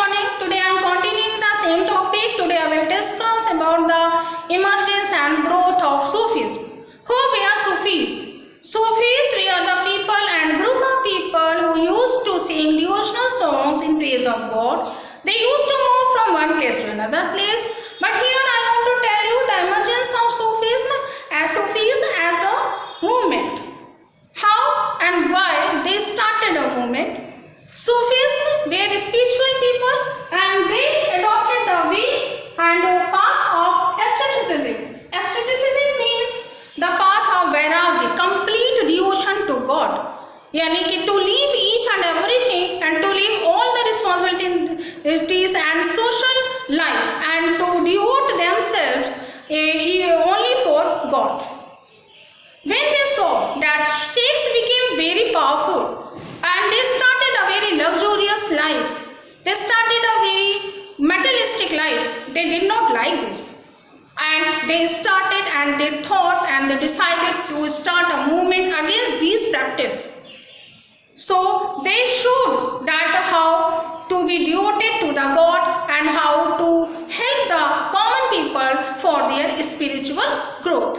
morning. Today I am continuing the same topic. Today I will discuss about the emergence and growth of Sufism. Who were Sufis? Sufis were the people and group of people who used to sing devotional songs in praise of God. They used to move from one place to another place. But here I want to tell you the emergence of Sufism as a movement. How and why they started a movement. Sufis were spiritual people and they adopted the way and path of asceticism. Asceticism means the path of vairagya, complete devotion to God. यानी कि to leave each and everything and to leave all the responsibilities and social life and to devote themselves only for God. When they saw that sheikhs became very powerful and they started a very luxurious life, they started a very materialistic life, they did not like this. And they started and they thought and they decided to start a movement against these practices. So they showed that how to be devoted to the God and how to help the common people for their spiritual growth.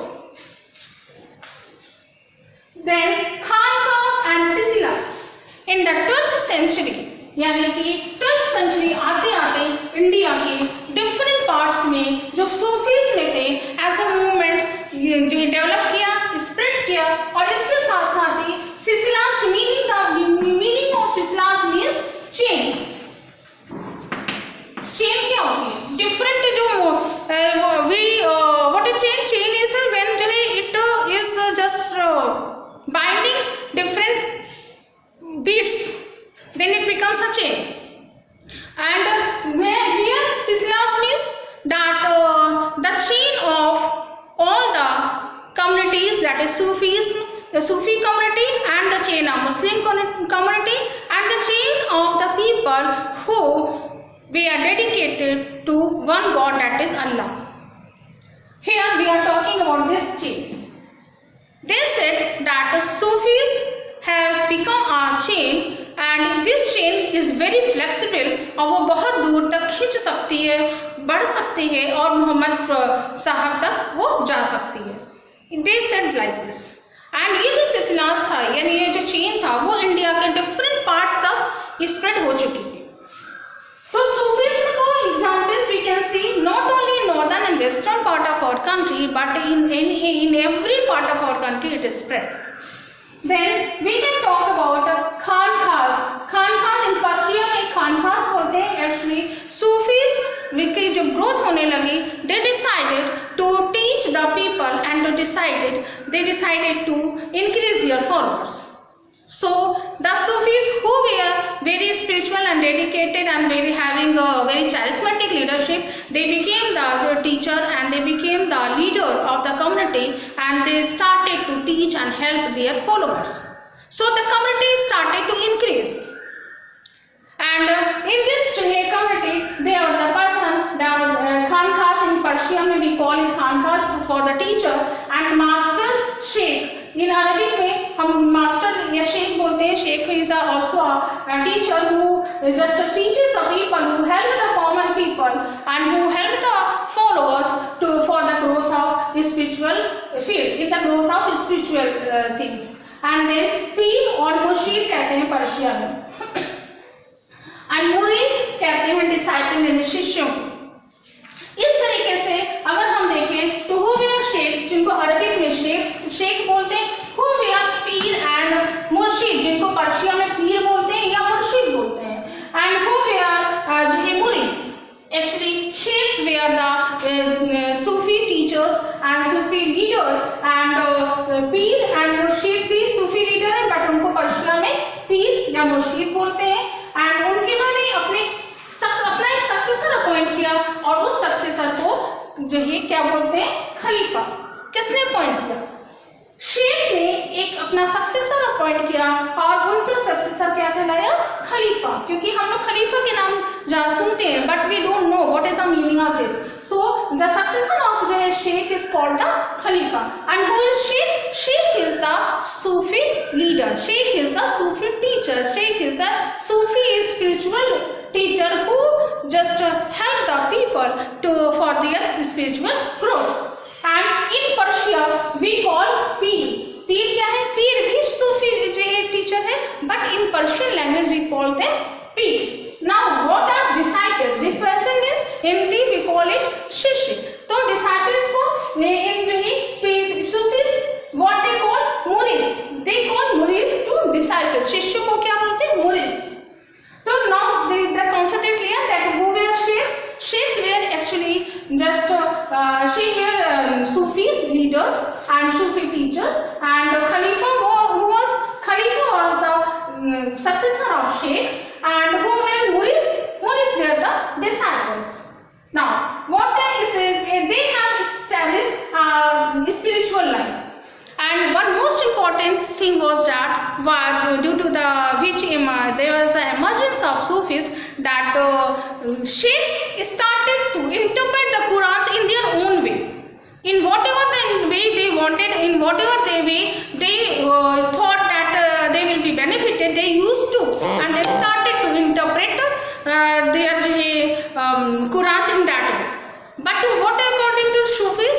Then Khanqahs and Silsilas. In the 12th century, यानी कि 12th century आते आते India के different parts में जो Sufis में थे as a movement जो डेवलप किया, स्प्रेड किया और इसके साथ साथ ही सिलसिलास की मीनिंग ऑफ सिलसिलास मींस चेन क्या होती है डिफरेंट जो what is chain is when जो है it is just binding different beads, then it becomes a chain. And where here Silsilas means that the chain of all the communities, that is Sufism, the Sufi community, and the chain of Muslim community, and the chain of the people who we are dedicated to one God, that is Allah. Here we are talking about this chain. They said that Sufis has become a chain and this chain is very flexible और वो बहुत दूर तक खींच सकती है, बढ़ सकती है और मोहम्मद साहब तक वो जा सकती है. They said like this. And ये जो सिलसिलास था यानी ये जो चेन था वो इंडिया के डिफरेंट पार्ट्स तक स्प्रेड हो चुकी थी. तो सूफीज़्म को examples we can see not only in northern and western part of our country but in every part of our country it is spread. Then we can talk about Khanqahs. Khanqahs in Persia में Khanqahs होते हैं. Actually Sufis की जो growth होने लगी, they decided to teach the people and they decided to increase their followers. So the Sufis who were very spiritual and dedicated and having a very charismatic leadership, they became the teacher and they became the leader of the community and they started to teach and help their followers. So the community started to increase. And in this community, they are the person, the Khanqahs in Persia, we call it Khanqahs for the teacher and master sheikh. In Arabic में हम master या sheikh बोलते हैं. Sheikh is also a teacher who just teaches the people, who help the common people and who help the followers for the growth of spiritual field, in the growth of spiritual things. And then पीर और मुर्शीद कहते हैं Persia में. And मुरीद कहते हैं disciple यानी शिष्यों. इस तरीके से अगर हम देखें तो who were sheikhs जिनको अरबिक में शेख बोलते हैं, who were पीर एंड मुर्शिद जिनको पर्शिया में पीर बोलते हैं या मुर्शिद बोलते हैं, and who were जो है मुरीद. Actually sheikhs were the Sufi teachers and Sufi leader and Pir and मुर्शिद भी Sufi leader है but उनको पर्शिया में पीर या मुर्शिद बोलते हैं. and उनके उन्होंने अपना एक सक्सेसर अपॉइंट किया और उस सक्सेसर को जो है क्या बोलते हैं खलीफा. किसने अपॉइंट किया? शेख ने एक अपना सक्सेसर अपॉइंट किया और उनका सक्सेसर क्या कहलाया? खलीफा. क्योंकि हम लोग खलीफा के नाम जहाँ सुनते हैं but we don't know what is the meaning of this. So the successor of the sheikh is called the khalifa. And who is sheikh? Sheikh is the Sufi leader. Sheikh is the Sufi teacher. Sheikh is the Sufi spiritual teacher who just help the people for their spiritual growth. And in Persia we call पीर. पीर क्या है? पीर भी सूफी teacher है, but in Persian language we call them Pir. Now what are disciples? This person means Hindi we call it शिष्य. तो disciples को in Sufis what they call murids. They call murids to disciples. शिष्य को क्या बोलते हैं? murids. So now the concept is clear that who were sheikhs? Sheikhs were actually just she were Sufis leaders and Sufi teachers, and Khalifa was the successor of Sheikh, and who were murids? Murids were the disciples. Now what is it? They have established spiritual life. And one most important thing was that due to there was an emergence of Sufis, that sheikhs started to interpret the Qurans in their own way, in whatever the way they wanted, in whatever the way they thought that they will be benefited. They used to, and they started to interpret their Qurans in that way. But what according to Sufis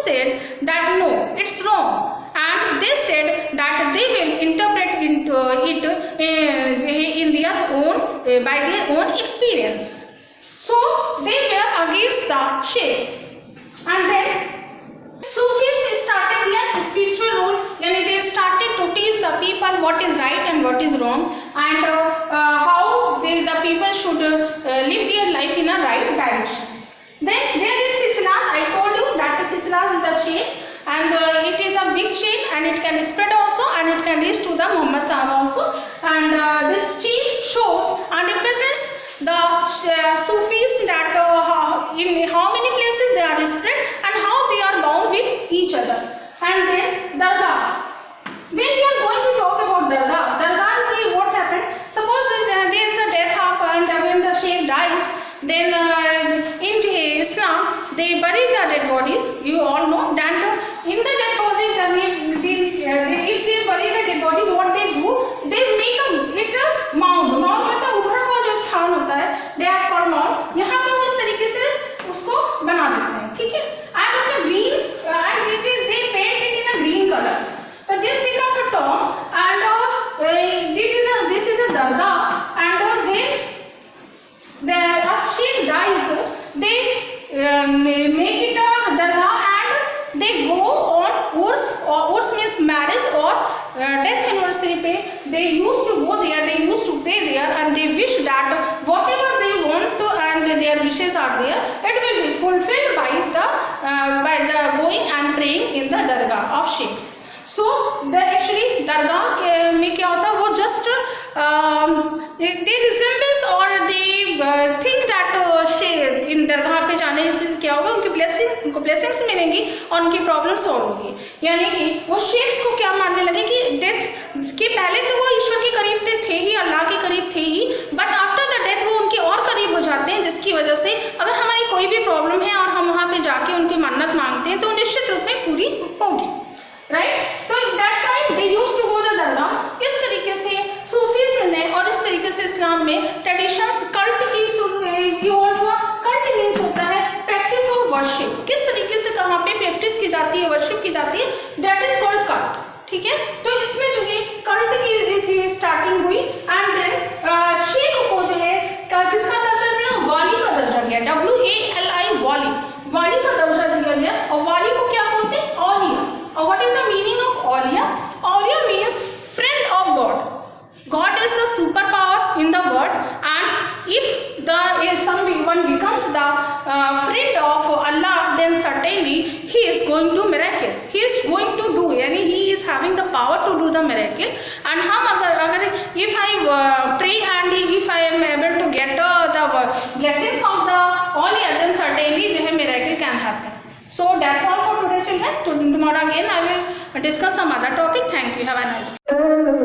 said that no, it's wrong, and they said that they will interpret it in their own by their own experience. So they were against the sheikhs, and then Sufis started their spiritual role, and they started to teach the people what is right and what is wrong, and how the people should live their life in a right direction. Then there is silsilas. I told you that silsilas is a chain, and it is a big chain, and it can spread also, and it can reach to the Muhammad Sahib also. And this chain shows and represents the Sufis, that in how many places they are spread and how they are bound with each other. And then Dargah. When we are going to talk about Dargah, what happened? Suppose there is a death of, and when the sheikh dies, then in Islam they bury the dead bodies. You all know that in the dead bodies, if they bury the dead body, what they do, they make it a mound. Mound मतलब उभरा हुआ जो स्थान होता है, they are called mound. यहाँ पे वो इस तरीके से उसको बना देते हैं, ठीक है? And उसमें green, and they paint it in a green color. So this becomes a tomb, and this is a dargah, and when a sheikh dies, they make it a dargah, and they go on urs means marriage or death anniversary pay. They used to go there, they used to pray there, and they wish that whatever they want to, and their wishes are there, it will be fulfilled by the going and praying in the dargah of sheikhs. So the actually dargah में क्या होता है, वो just they resembles or they think that in dargah पे जाने से क्या होगा, उनको blessings मिलेंगी और उनकी प्रॉब्लम सॉल्व होगी. यानी कि वो शेख्स को क्या मानने लगे कि डेथ के पहले तो वो ईश्वर के करीब थे ही, अल्लाह के करीब थे ही, बट आफ्टर द डेथ वो उनके और करीब हो जाते हैं, जिसकी वजह से अगर हमारी कोई भी प्रॉब्लम है और हम वहाँ पे जाके उनकी मन्नत मांगते हैं तो निश्चित रूप में पूरी होगी. राइट? तो that's why they used to go the dargah. इस तरीके से सूफीज़्म ने और इस तरीके से इस्लाम में ट्रेडिशंस कल्ट की कल्ट मीन्स होता है प्रैक्टिस ऑफ वर्शिप. किस तरीके से कहाँ पे प्रैक्टिस की जाती है, वर्शिप की जाती है, दैट इज कॉल्ड कल्ट. ठीक है? तो इसमें जो है कल्ट की स्टार्टिंग हुई, एंड देन शेख को जो है किसका दर्जा दिया? वाली का दर्जा दिया. WALI वाली, वाली का दर्जा दिया गया. और वाली को क्या बोलते हैं? औलिया. और what is the meaning of Auliya? Auliya means friend of God. God is the superpower in the world, and if someone becomes the friend of Allah, then certainly he is going to miracle. He is going to do, यानी he is having the power to do the miracle. And हम अगर if I pray and if I am able to get the blessings of the Awliya, then certainly the miracle can happen. So that's all for today, children. Tomorrow again I will discuss some other topic. Thank you. Have a nice day.